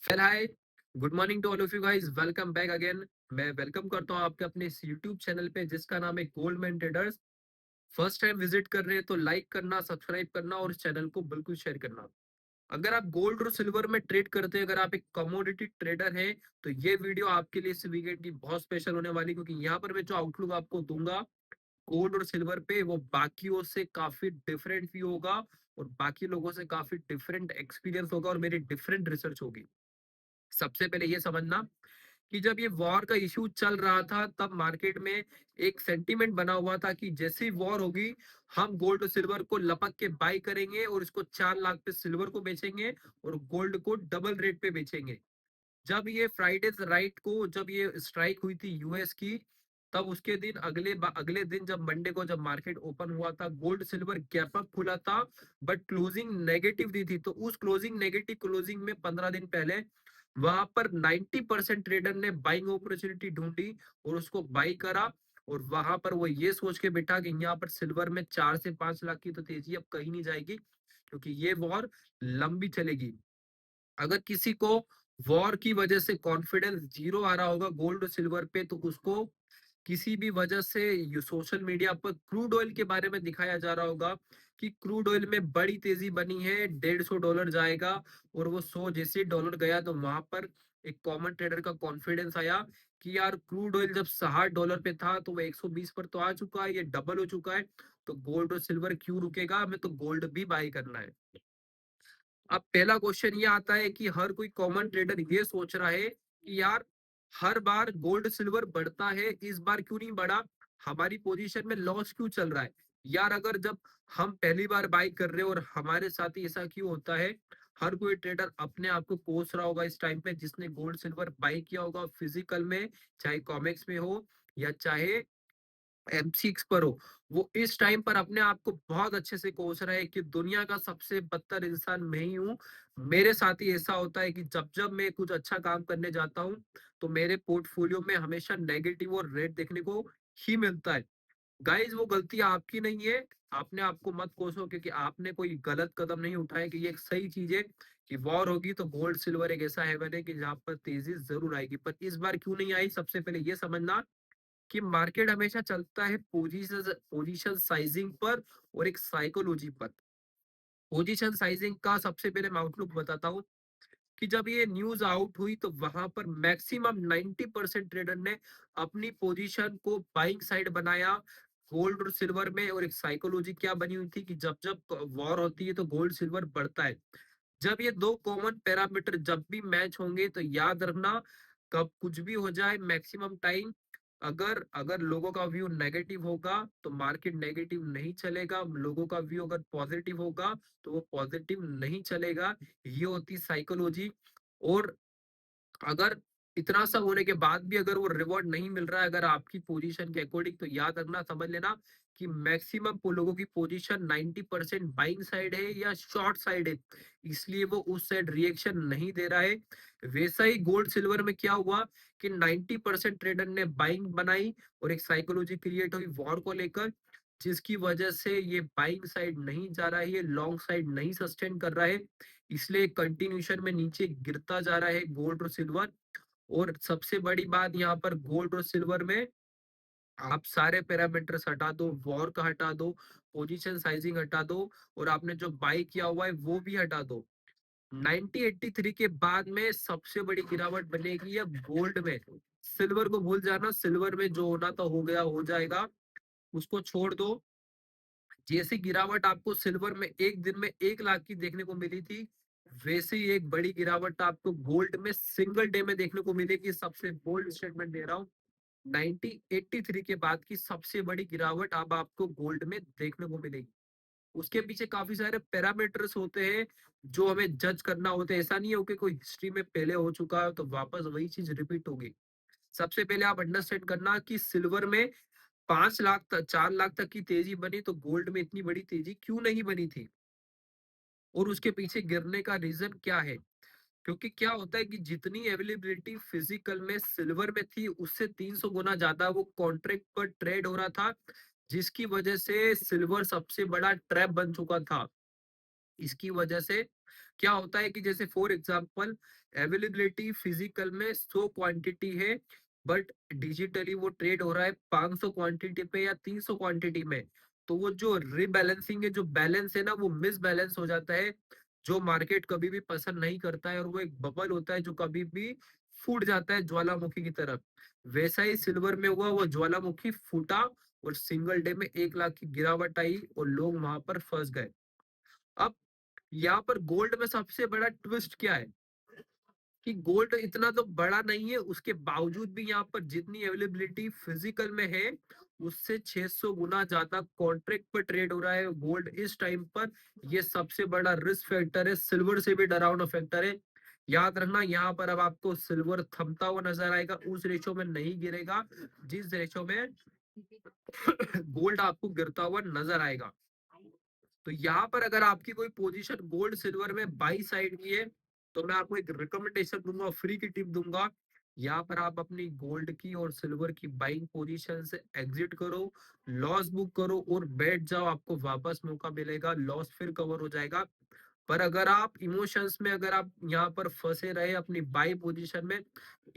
Well hi, good morning to all of you guys, welcome back again. मैं welcome करता हूं आपके अपने इस यूट्यूब चैनल पे जिसका नाम है Goldman traders. First time visit कर रहे हैं तो लाइक करना, सब्सक्राइब करना और इस चैनल को बिल्कुल शेयर करना। अगर आप गोल्ड और सिल्वर में ट्रेड करते हैं, अगर आप एक कमोडिटी ट्रेडर हैं, तो ये वीडियो आपके लिए इस वीकेंड की बहुत स्पेशल होने वाली, क्योंकि यहाँ पर मैं जो आउटलुक आपको दूंगा गोल्ड और सिल्वर पे, वो बाकियों से काफी डिफरेंट व्यू होगा और बाकी लोगों से काफी डिफरेंट एक्सपीरियंस होगा और मेरी डिफरेंट रिसर्च होगी। सबसे पहले ये समझना कि जब ये वॉर का इश्यू चल रहा था तब मार्केट में एक सेंटीमेंट बना हुआ था कि जैसे ही वॉर होगी हम गोल्ड और सिल्वर को लपक के बाई करेंगे और इसको 4 लाख पे सिल्वर को बेचेंगे और गोल्ड को डबल रेट पे बेचेंगे। जब ये फ्राइडे राइट को जब ये स्ट्राइक हुई थी यूएस की, तब उसके दिन अगले दिन जब मंडे को जब मार्केट ओपन हुआ था, गोल्ड सिल्वर गैप अप खुला था बट क्लोजिंग नेगेटिव दी थी। तो उस क्लोजिंग नेगेटिव क्लोजिंग में 15 दिन पहले वहां पर 90% ट्रेडर ने बाइंग अपॉर्चुनिटी ढूंढी और उसको बाई करा। और वहां पर वो ये सोच के बैठा कि यहाँ पर सिल्वर में 4 से 5 लाख की तो तेजी अब कहीं नहीं जाएगी, क्योंकि ये वॉर लंबी चलेगी। अगर किसी को वॉर की वजह से कॉन्फिडेंस जीरो आ रहा होगा गोल्ड और सिल्वर पे, तो उसको किसी भी वजह से सोशल मीडिया पर क्रूड ऑयल के बारे में दिखाया जा रहा होगा कि क्रूड ऑयल में बड़ी तेजी बनी है, $150 जाएगा। और वो 100 जैसे डॉलर गया तो वहां पर एक कॉमन ट्रेडर का कॉन्फिडेंस आया कि यार क्रूड ऑयल जब $60 पे था तो वो 120 पर तो आ चुका है, ये डबल हो चुका है। तो गोल्ड और सिल्वर क्यों रुकेगा, हमें तो गोल्ड भी बाई करना है। अब पहला क्वेश्चन ये आता है कि हर कोई कॉमन ट्रेडर ये सोच रहा है कि यार हर बार गोल्ड सिल्वर बढ़ता है, इस बार क्यों नहीं बढ़ा, हमारी पोजीशन में लॉस क्यों चल रहा है। यार अगर जब हम पहली बार बाई कर रहे हैं और हमारे साथ ही ऐसा क्यों होता है। हर कोई ट्रेडर अपने आप को कोस रहा होगा इस टाइम पे, जिसने गोल्ड सिल्वर बाई किया होगा फिजिकल में, चाहे कॉमिक्स में हो या चाहे M6 पर हो। वो इस टाइम पर अपने आप को बहुत अच्छे से कोस रहा है कि दुनिया का सबसे बदतर इंसान मैं ही हूँ। मेरे साथ ही ऐसा होता है कि जब जब मैं कुछ अच्छा काम करने जाता हूँ तो मेरे पोर्टफोलियो में हमेशा नेगेटिव और रेड देखने को ही मिलता है। गाइज वो गलती आपकी नहीं है, आपने आपको मत कोसो, क्योंकि आपने कोई गलत कदम नहीं उठाया। कि ये एक सही चीज है कि वॉर होगी तो गोल्ड सिल्वर एक ऐसा हेवन है कि जहां पर तेजी जरूर आएगी, पर इस बार क्यों नहीं आई। सबसे पहले ये समझना कि मार्केट हमेशा चलता है पोजीशन पोजीशन साइजिंग पर और एक साइकोलॉजी पर। पोजीशन साइजिंग का सबसे पहले मैं आउटलुक बताता हूँ कि जब ये न्यूज आउट हुई तो वहां पर मैक्सिमम 90% ट्रेडर ने अपनी पोजीशन को बाइंग साइड बनाया गोल्ड और सिल्वर में। और एक साइकोलॉजी क्या बनी हुई थी कि जब जब वॉर होती है तो गोल्ड सिल्वर बढ़ता है। जब ये दो कॉमन पैरामीटर जब भी मैच होंगे तो याद रखना, कब कुछ भी हो जाए मैक्सिमम टाइम, अगर अगर लोगों का व्यू नेगेटिव होगा तो मार्केट नेगेटिव नहीं चलेगा, लोगों का व्यू अगर पॉजिटिव होगा तो वो पॉजिटिव नहीं चलेगा। ये होती साइकोलॉजी। और अगर इतना सब होने के बाद भी अगर वो रिवॉर्ड नहीं मिल रहा है अगर आपकी पोजीशन के अकॉर्डिंग, तो याद रखना, समझ लेना कि मैक्सिमम लोगों की पोजीशन 90% बाइंग साइड है या शॉर्ट साइड है, इसलिए वो उस साइड रिएक्शन नहीं दे रहा है। वैसा ही गोल्ड सिल्वर में क्या हुआ कि 90% ट्रेडर ने बाइंग बनाई और एक साइकोलॉजी क्रिएट हुई वॉर को लेकर, जिसकी वजह से ये बाइंग साइड नहीं जा रहा है, ये लॉन्ग साइड नहीं सस्टेन कर रहा है, इसलिए कंटिन्यूशन में नीचे गिरता जा रहा है गोल्ड और सिल्वर। और सबसे बड़ी बात यहाँ पर गोल्ड और सिल्वर में आप सारे पैरामीटर्स हटा दो, वॉर का हटा दो, पोजीशन साइजिंग हटा दो और आपने जो बाई किया हुआ है वो भी हटा दो। 1983 के बाद में सबसे बड़ी गिरावट बनेगी अब गोल्ड में। सिल्वर को भूल जाना, सिल्वर में जो होना तो हो गया हो जाएगा, उसको छोड़ दो। जैसी गिरावट आपको सिल्वर में एक दिन में 1 लाख की देखने को मिली थी, वैसे ही एक बड़ी गिरावट आपको गोल्ड में सिंगल डे में देखने को मिलेगी। सबसे बोल्ड स्टेटमेंट दे रहा हूँ, 1983 के बाद की सबसे बड़ी गिरावट अब आपको गोल्ड में देखने को मिलेगी। उसके पीछे काफी सारे पैरामीटर्स होते हैं जो हमें जज करना होता है। ऐसा नहीं है कि कोई हिस्ट्री में पहले हो चुका है तो वापस वही चीज रिपीट होगी। सबसे पहले आप अंडरस्टैंड करना कि सिल्वर में 5 लाख तक 4 लाख तक की तेजी बनी तो गोल्ड में इतनी बड़ी तेजी क्यों नहीं बनी थी, और उसके पीछे गिरने का रीजन क्या है। क्योंकि क्या होता है कि जितनी अवेलेबिलिटी फिजिकल में सिल्वर में थी उससे 300 गुना ज्यादा वो कॉन्ट्रैक्ट पर ट्रेड हो रहा था, जिसकी वजह से सिल्वर सबसे बड़ा ट्रैप बन चुका था। इसकी वजह से क्या होता है कि जैसे फॉर एग्जांपल अवेलेबिलिटी फिजिकल में 100 क्वांटिटी है, बट डिजिटली वो ट्रेड हो रहा है 500 क्वांटिटी पे या 300 क्वांटिटी में। तो वो जो रिबैलेंसिंग है, जो बैलेंस है ना, वो मिस बैलेंस हो जाता है, जो मार्केट कभी भी पसंद नहीं करता है, और वो एक बबल होता है जो कभी भी फूट जाता है ज्वालामुखी की तरफ। वैसा ही सिल्वर में हुआ, वो ज्वालामुखी फूटा और सिंगल डे में 1 लाख की गिरावट आई और लोग वहां पर फंस गए। अब यहाँ पर गोल्ड में सबसे बड़ा ट्विस्ट क्या है कि गोल्ड इतना तो बड़ा नहीं है, उसके बावजूद भी यहाँ पर जितनी अवेलेबिलिटी फिजिकल में है, उससे 600 गुना ज्यादा कॉन्ट्रैक्ट पर ट्रेड हो रहा है गोल्ड इस टाइम पर। ये सबसे बड़ा रिस्क फैक्टर है, सिल्वर से भी डरावना फैक्टर है। याद रखना, यहाँ पर अब आपको सिल्वर थमता हुआ नजर आएगा, उस रेशो में नहीं गिरेगा जिस रेशो में गोल्ड आपको गिरता हुआ नजर आएगा। तो यहाँ पर अगर आपकी कोई पोजीशन गोल्ड सिल्वर में बाई साइड की है, तो मैं आपको एक रिकमेंडेशन दूंगा, फ्री की टिप दूंगा। यहाँ पर आप अपनी गोल्ड की और सिल्वर की बाइंग पोजीशन से एग्जिट करो, लॉस बुक करो और बैठ जाओ, आपको वापस मौका मिलेगा, लॉस फिर कवर हो जाएगा। पर अगर आप इमोशंस में, अगर आप यहाँ पर फंसे रहे अपनी बाई पोजीशन में,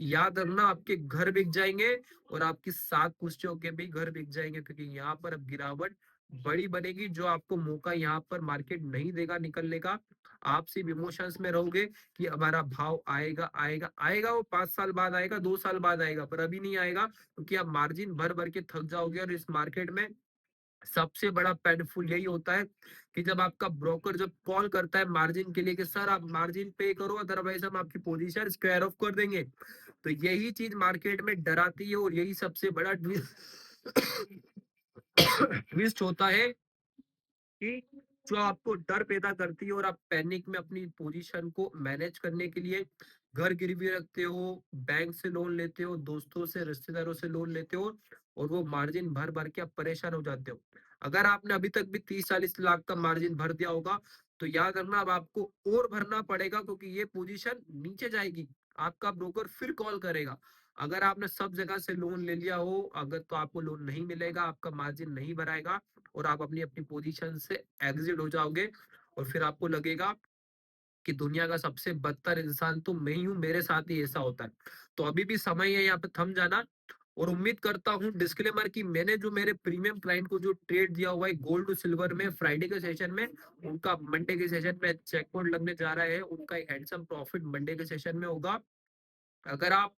याद रखना आपके घर बिक जाएंगे और आपकी सात पुश्तों के भी घर बिक जाएंगे, क्योंकि यहाँ पर अब गिरावट बड़ी बनेगी, जो आपको मौका यहाँ पर मार्केट नहीं देगा निकलने का। आप सिर्फ इमोशंस में रहोगे कि हमारा भाव आएगा आएगा आएगा, वो 5 साल बाद आएगा, 2 साल बाद आएगा, पर अभी नहीं आएगा, क्योंकि आप मार्जिन भर भर के थक जाओगे। और इस मार्केट में सबसे बड़ा पेनफुल यही होता है कि जब आपका ब्रोकर जब कॉल करता है मार्जिन के लिए कि सर आप मार्जिन पे करो, अदरवाइज हम आपकी पोजीशन स्क्वायर ऑफ कर देंगे, तो यही चीज मार्केट में डराती है, और यही सबसे बड़ा ट्विस्ट होता है कि जो आपको डर पैदा करती है, और आप पैनिक में अपनी पोजीशन को मैनेज करने के लिए घर गिरवी रखते हो, बैंक से लोन लेते हो, दोस्तों से रिश्तेदारों से लोन लेते हो, और वो मार्जिन भर भर के आप परेशान हो जाते हो। अगर आपने अभी तक भी 30-40 लाख का मार्जिन भर दिया होगा, तो याद रखना अब आपको और भरना पड़ेगा, क्योंकि ये पोजीशन नीचे जाएगी, आपका ब्रोकर फिर कॉल करेगा। अगर आपने सब जगह से लोन ले लिया हो, अगर तो आपको लोन नहीं मिलेगा, आपका मार्जिन नहीं भराएगा, और आप अपनी अपनी पोजीशन से एग्जिट हो जाओगे, और फिर आपको लगेगा कि दुनिया का सबसे बदतर इंसान तो मैं ही हूँ, मेरे साथ ही ऐसा होता है। तो अभी भी समय है यहाँ पे थम जाना। और उम्मीद करता हूँ, डिस्क्लेमर, कि मैंने जो मेरे प्रीमियम क्लाइंट को जो ट्रेड दिया हुआ है गोल्ड टू सिल्वर में फ्राइडे के सेशन में, उनका मंडे के सेशन में चेकपॉइंट लगने जा रहा है, उनका एक हैंडसम प्रॉफिट मंडे के सेशन में होगा। अगर आप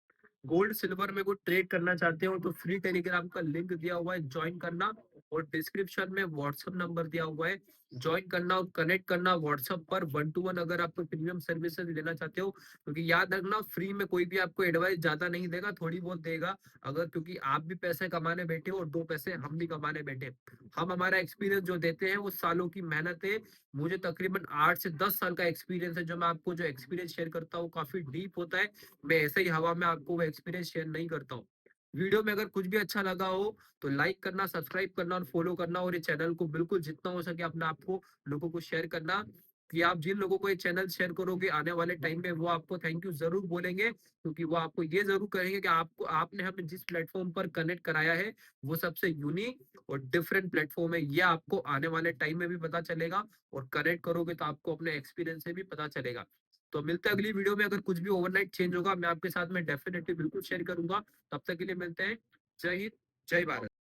गोल्ड सिल्वर में कोई ट्रेड करना चाहते हो, तो फ्री टेलीग्राम का लिंक दिया हुआ है, ज्वाइन करना, और डिस्क्रिप्शन में व्हाट्सएप नंबर दिया हुआ है, ज्वाइन करना और कनेक्ट करना व्हाट्सएप पर 1-to-1, अगर आप प्रीमियम सर्विसेज लेना चाहते हो। क्योंकि याद रखना, फ्री में कोई भी आपको एडवाइस ज्यादा नहीं देगा, थोड़ी बहुत देगा, अगर, क्योंकि आप भी पैसे कमाने बैठे हो और दो पैसे हम भी कमाने बैठे हैं। हम हमारा एक्सपीरियंस जो देते हैं वो सालों की मेहनत है। मुझे तकरीबन 8 से 10 साल का एक्सपीरियंस है, जो मैं आपको जो एक्सपीरियंस शेयर करता हूँ काफी डीप होता है। मैं ऐसे ही हवा में आपको वो एक्सपीरियंस शेयर नहीं करता हूँ। वीडियो में अगर कुछ भी अच्छा लगा हो, तो लाइक करना, सब्सक्राइब करना और फॉलो करना, और ये चैनल को बिल्कुल जितना हो सके अपने आप को लोगों को शेयर करना। कि आप जिन लोगों को ये चैनल शेयर करोगे आने वाले टाइम में, वो आपको थैंक यू जरूर बोलेंगे, क्योंकि वो आपको ये जरूर कहेंगे कि आपको, आपने हमें जिस प्लेटफॉर्म पर कनेक्ट कराया है वो सबसे यूनिक और डिफरेंट प्लेटफॉर्म है, ये आपको आने वाले टाइम में भी पता चलेगा। और कनेक्ट करोगे तो आपको अपने एक्सपीरियंस से भी पता चलेगा। तो मिलते हैं अगली वीडियो में, अगर कुछ भी ओवरनाइट चेंज होगा मैं आपके साथ में डेफिनेटली बिल्कुल शेयर करूंगा। तब तक के लिए मिलते हैं। जय हिंद, जय भारत।